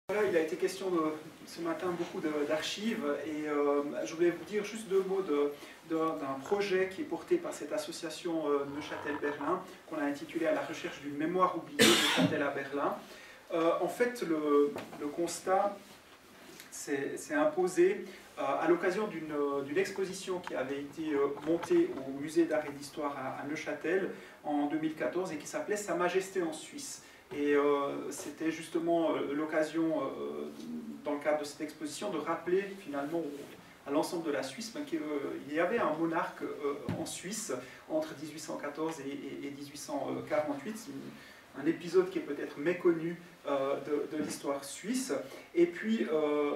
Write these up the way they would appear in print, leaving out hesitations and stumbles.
Voilà, il a été question ce matin beaucoup d'archives et je voulais vous dire juste deux mots d'un projet qui est porté par cette association Neuchâtel-Berlin qu'on a intitulé à la recherche d'une mémoire oubliée Neuchâtel à Berlin. En fait, le constat s'est imposé à l'occasion d'une exposition qui avait été montée au musée d'art et d'histoire à Neuchâtel en 2014 et qui s'appelait Sa Majesté en Suisse. Et c'était justement l'occasion, dans le cadre de cette exposition, de rappeler finalement à l'ensemble de la Suisse qu'il y avait un monarque en Suisse entre 1814 et 1848. Un épisode qui est peut-être méconnu de l'histoire suisse. Et puis,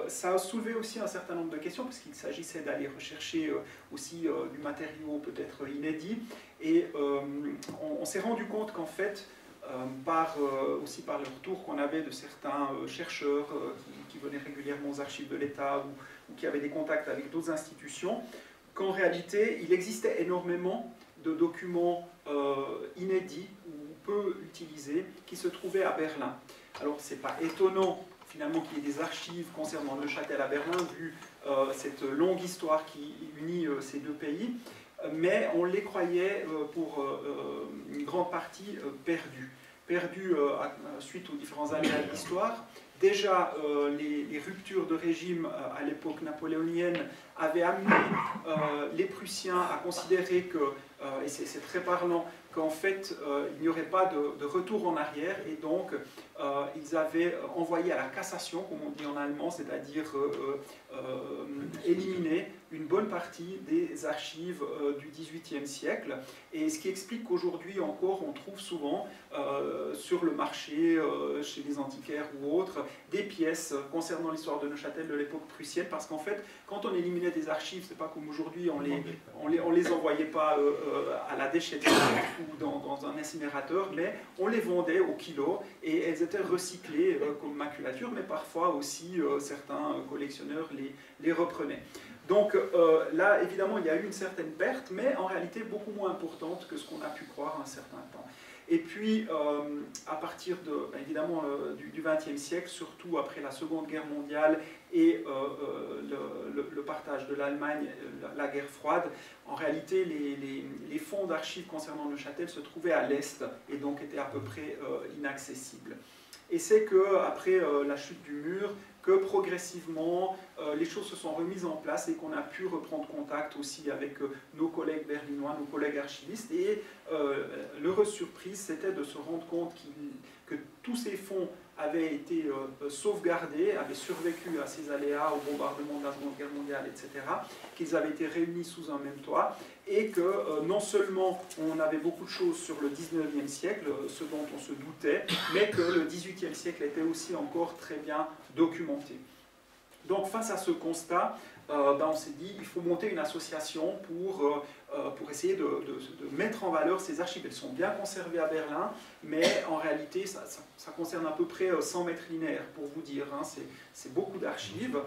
ça a soulevé aussi un certain nombre de questions, parce qu'il s'agissait d'aller rechercher aussi du matériau peut-être inédit. Et on s'est rendu compte qu'en fait, aussi par le retour qu'on avait de certains chercheurs qui venaient régulièrement aux archives de l'État ou qui avaient des contacts avec d'autres institutions, qu'en réalité, il existait énormément de documents inédits ou peu utilisés qui se trouvaient à Berlin. Alors, ce n'est pas étonnant finalement qu'il y ait des archives concernant Neuchâtel à Berlin, vu cette longue histoire qui unit ces deux pays, mais on les croyait pour une grande partie perdus suite aux différents aléas de l'histoire. Déjà, les ruptures de régime à l'époque napoléonienne avaient amené les Prussiens à considérer que, et c'est très parlant, qu'en fait, il n'y aurait pas de retour en arrière, et donc ils avaient envoyé à la cassation, comme on dit en allemand, c'est-à-dire éliminer une bonne partie des archives du XVIIIe siècle, et ce qui explique qu'aujourd'hui encore, on trouve souvent sur le marché, chez les antiquaires ou autres, des pièces concernant l'histoire de Neuchâtel de l'époque prussienne, parce qu'en fait, quand on éliminait des archives, c'est pas comme aujourd'hui, on les envoyait pas à la déchetterie ou dans un incinérateur, mais on les vendait au kilo, et elles étaient recyclées comme maculature, mais parfois aussi certains collectionneurs les reprenaient. Donc là, évidemment, il y a eu une certaine perte, mais en réalité beaucoup moins importante que ce qu'on a pu croire un certain temps. Et puis, à partir évidemment du XXe siècle, surtout après la Seconde Guerre mondiale et le partage de l'Allemagne, la guerre froide, en réalité, les fonds d'archives concernant Neuchâtel se trouvaient à l'Est et donc étaient à peu près inaccessibles. Et c'est qu'après la chute du mur, que progressivement les choses se sont remises en place et qu'on a pu reprendre contact aussi avec nos collègues berlinois, nos collègues archivistes. Et l'heureuse surprise, c'était de se rendre compte que tous ces fonds avaient été sauvegardés, avaient survécu à ces aléas, au bombardement de la Seconde Guerre mondiale, etc., qu'ils avaient été réunis sous un même toit, et que non seulement on avait beaucoup de choses sur le XIXe siècle, ce dont on se doutait, mais que le XVIIIe siècle était aussi encore très bien documenté. Donc face à ce constat, on s'est dit il faut monter une association pour essayer de mettre en valeur ces archives. Elles sont bien conservées à Berlin, mais en réalité ça concerne à peu près 100 mètres linéaires, pour vous dire, hein, c'est beaucoup d'archives.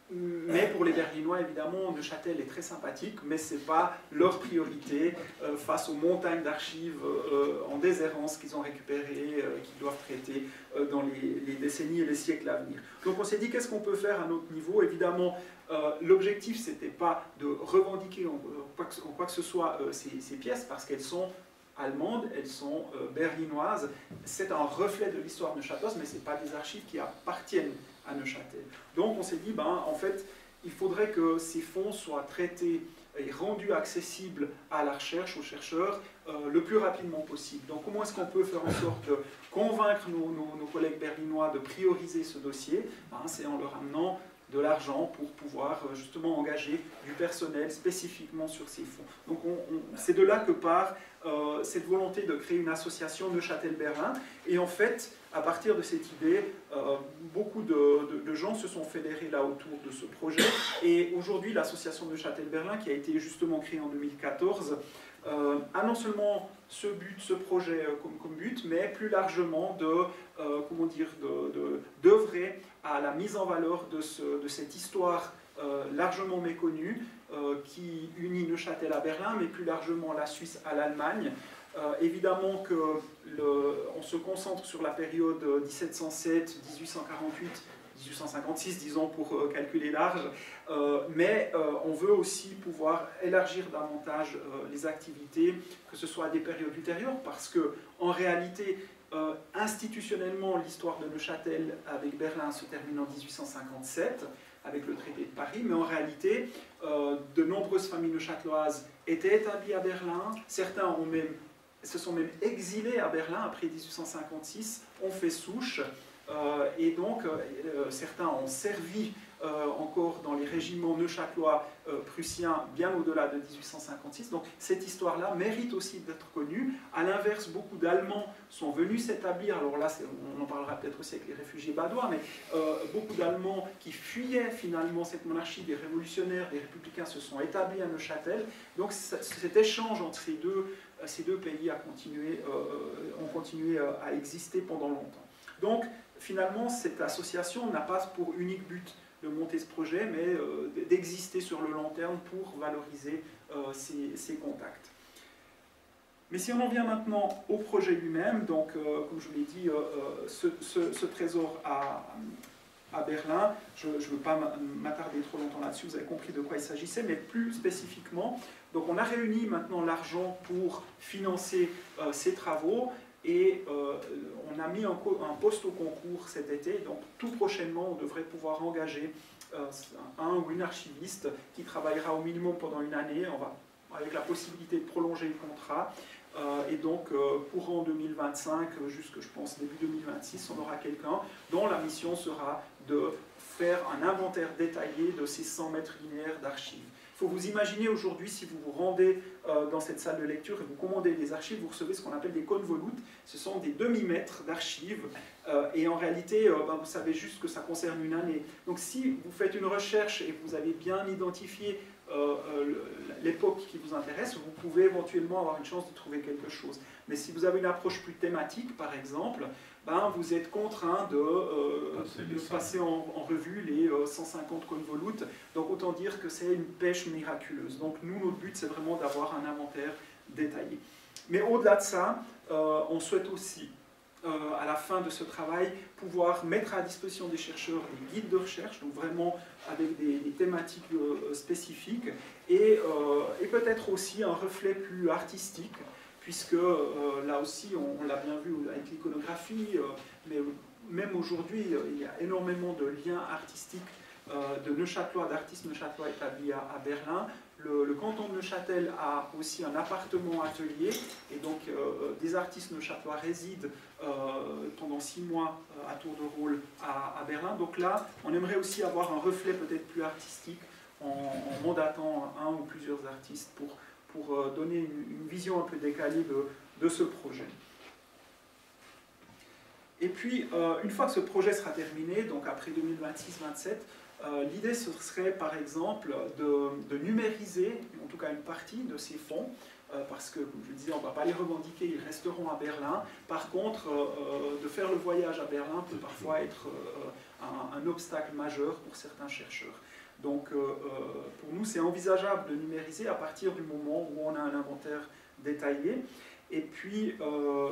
Mais pour les Berlinois, évidemment, Neuchâtel est très sympathique, mais ce n'est pas leur priorité face aux montagnes d'archives en déshérence qu'ils ont récupérées, qu'ils doivent traiter dans les décennies et les siècles à venir. Donc on s'est dit, qu'est-ce qu'on peut faire à notre niveau? Évidemment, l'objectif, ce n'était pas de revendiquer en quoi que ce soit ces pièces, parce qu'elles sont allemandes, elles sont berlinoises. C'est un reflet de l'histoire neuchâteloise, mais ce n'est pas des archives qui appartiennent à Neuchâtel. Donc on s'est dit, en fait, il faudrait que ces fonds soient traités et rendus accessibles à la recherche, aux chercheurs, le plus rapidement possible. Donc comment est-ce qu'on peut faire en sorte de convaincre nos collègues berlinois de prioriser ce dossier? C'est en leur amenant de l'argent pour pouvoir justement engager du personnel spécifiquement sur ces fonds. Donc c'est de là que part cette volonté de créer une association Neuchâtel-Berlin. Et en fait, à partir de cette idée, beaucoup de gens se sont fédérés là autour de ce projet. Et aujourd'hui, l'association Neuchâtel-Berlin, qui a été justement créée en 2014, a non seulement ce projet comme but, mais plus largement d'œuvrer à la mise en valeur de cette histoire largement méconnue qui unit Neuchâtel à Berlin, mais plus largement la Suisse à l'Allemagne, Évidemment qu'on se concentre sur la période 1707, 1848, 1856, disons pour calculer large, mais on veut aussi pouvoir élargir davantage les activités, que ce soit à des périodes ultérieures, parce que en réalité, institutionnellement, l'histoire de Neuchâtel avec Berlin se termine en 1857, avec le traité de Paris, mais en réalité, de nombreuses familles neuchâteloises étaient établies à Berlin, certains se sont même exilés à Berlin après 1856, ont fait souche, et donc certains ont servi encore dans les régiments neuchâtelois prussiens bien au-delà de 1856. Donc cette histoire-là mérite aussi d'être connue. À l'inverse, beaucoup d'Allemands sont venus s'établir, alors là on en parlera peut-être aussi avec les réfugiés badois, mais beaucoup d'Allemands qui fuyaient finalement cette monarchie, des révolutionnaires, des républicains se sont établis à Neuchâtel. Donc cet échange entre ces deux pays ont continué à exister pendant longtemps. Donc finalement, cette association n'a pas pour unique but de monter ce projet, mais d'exister sur le long terme pour valoriser ces contacts. Mais si on en vient maintenant au projet lui-même, donc comme je vous l'ai dit, ce trésor à Berlin, je ne veux pas m'attarder trop longtemps là-dessus, vous avez compris de quoi il s'agissait, mais plus spécifiquement, donc on a réuni maintenant l'argent pour financer ces travaux, et on a mis un poste au concours cet été, donc tout prochainement on devrait pouvoir engager un ou une archiviste qui travaillera au minimum pendant une année, avec la possibilité de prolonger le contrat, et donc courant 2025 jusqu'à je pense début 2026, on aura quelqu'un dont la mission sera de faire un inventaire détaillé de ces 100 mètres linéaires d'archives. Il faut vous imaginer aujourd'hui, si vous vous rendez dans cette salle de lecture et vous commandez des archives, vous recevez ce qu'on appelle des convolutes. Ce sont des demi-mètres d'archives et en réalité, vous savez juste que ça concerne une année. Donc si vous faites une recherche et que vous avez bien identifié l'époque qui vous intéresse, vous pouvez éventuellement avoir une chance de trouver quelque chose. Mais si vous avez une approche plus thématique, par exemple, vous êtes contraint de passer en revue les 150 convolutes. Donc autant dire que c'est une pêche miraculeuse. Donc nous, notre but, c'est vraiment d'avoir un inventaire détaillé. Mais au-delà de ça, on souhaite aussi, à la fin de ce travail, pouvoir mettre à disposition des chercheurs des guides de recherche, donc vraiment avec des thématiques spécifiques, et peut-être aussi un reflet plus artistique, puisque là aussi, on l'a bien vu avec l'iconographie, mais même aujourd'hui, il y a énormément de liens artistiques d'artistes neuchâtelois établis à Berlin. Le canton de Neuchâtel a aussi un appartement-atelier, et donc des artistes neuchâtelois résident pendant 6 mois à tour de rôle à Berlin. Donc là, on aimerait aussi avoir un reflet peut-être plus artistique en mandatant un ou plusieurs artistes pour donner une vision un peu décalée de ce projet. Et puis, une fois que ce projet sera terminé, donc après 2026-27, l'idée ce serait par exemple de numériser, en tout cas une partie de ces fonds, parce que, comme je le disais, on ne va pas les revendiquer, ils resteront à Berlin. Par contre, de faire le voyage à Berlin peut parfois être un obstacle majeur pour certains chercheurs. Donc, pour nous, c'est envisageable de numériser à partir du moment où on a un inventaire détaillé. Et puis,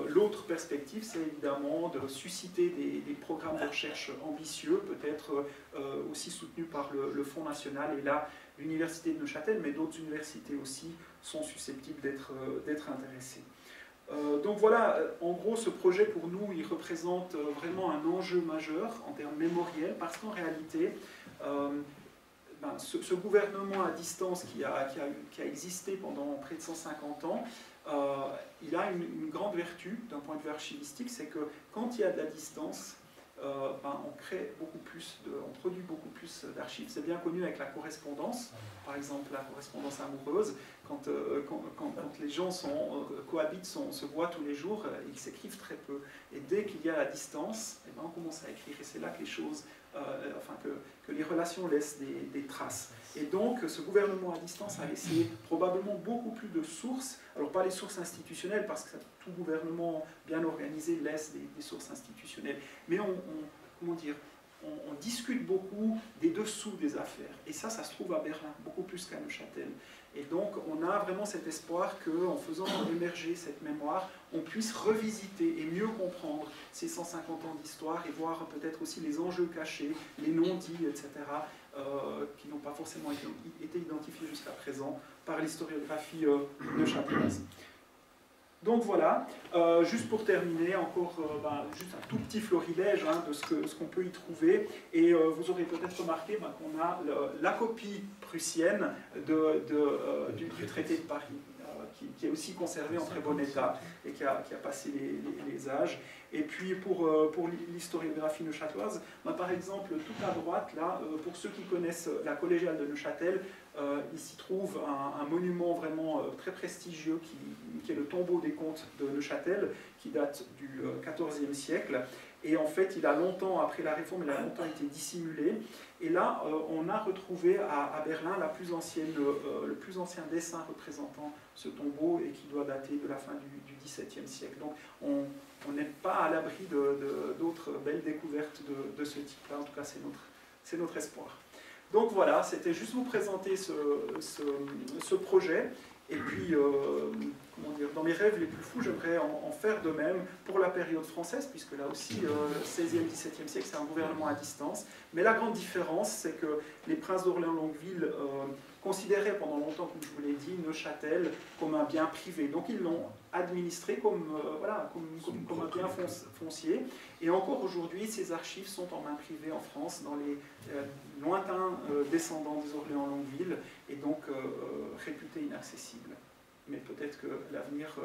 l'autre perspective, c'est évidemment de susciter des programmes de recherche ambitieux, peut-être aussi soutenus par le Fonds national. Et là, l'Université de Neuchâtel, mais d'autres universités aussi, sont susceptibles d'être intéressées. Donc voilà, en gros, ce projet pour nous, il représente vraiment un enjeu majeur en termes mémoriels, parce qu'en réalité, ce gouvernement à distance qui a existé pendant près de 150 ans, il a une grande vertu d'un point de vue archivistique, c'est que quand il y a de la distance, on crée beaucoup plus, on produit beaucoup plus d'archives. C'est bien connu avec la correspondance, par exemple la correspondance amoureuse, quand les gens cohabitent, se voient tous les jours, ils s'écrivent très peu. Et dès qu'il y a la distance, on commence à écrire, et c'est là que les choses, que les relations laissent des traces. Et donc, ce gouvernement à distance a laissé probablement beaucoup plus de sources, alors pas les sources institutionnelles, parce que tout gouvernement bien organisé laisse des sources institutionnelles, mais on discute beaucoup des dessous des affaires. Et ça se trouve à Berlin, beaucoup plus qu'à Neuchâtel. Et donc, on a vraiment cet espoir qu'en faisant émerger cette mémoire, on puisse revisiter et mieux comprendre ces 150 ans d'histoire et voir peut-être aussi les enjeux cachés, les non-dits, etc., qui n'ont pas forcément été identifiés jusqu'à présent par l'historiographie neuchâteloise. Donc voilà, juste pour terminer, encore juste un tout petit florilège de ce qu'on peut y trouver. Et vous aurez peut-être remarqué qu'on a la copie prussienne du traité de Paris, qui est aussi conservée en très bon état et qui a passé les âges. Et puis pour l'historiographie neuchâteloise, par exemple, tout à droite, là, pour ceux qui connaissent la collégiale de Neuchâtel, il s'y trouve un monument vraiment très prestigieux qui est le tombeau des comtes de Neuchâtel, qui date du XIVe siècle. Et en fait, il a longtemps, après la Réforme, il a longtemps été dissimulé. Et là, on a retrouvé à Berlin le plus ancien dessin représentant ce tombeau et qui doit dater de la fin du XVIIe siècle. Donc, on n'est pas à l'abri d'autres belles découvertes de ce type-là. En tout cas, c'est notre espoir. Donc voilà, c'était juste vous présenter ce projet. Et puis, comment dire, dans mes rêves les plus fous, j'aimerais en faire de même pour la période française, puisque là aussi, 16e, 17e siècle, c'est un gouvernement à distance. Mais la grande différence, c'est que les princes d'Orléans-Longueville considéraient pendant longtemps, comme je vous l'ai dit, Neuchâtel comme un bien privé. Donc ils l'ont administré comme un bien foncier. Et encore aujourd'hui, ces archives sont en main privée en France, dans les lointains descendants des Orléans-Longueville, et donc réputés inaccessibles. Mais peut-être que l'avenir,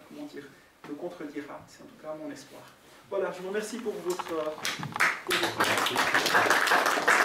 comment dire, le contredira. C'est en tout cas mon espoir. Voilà, je vous remercie pour votre attention.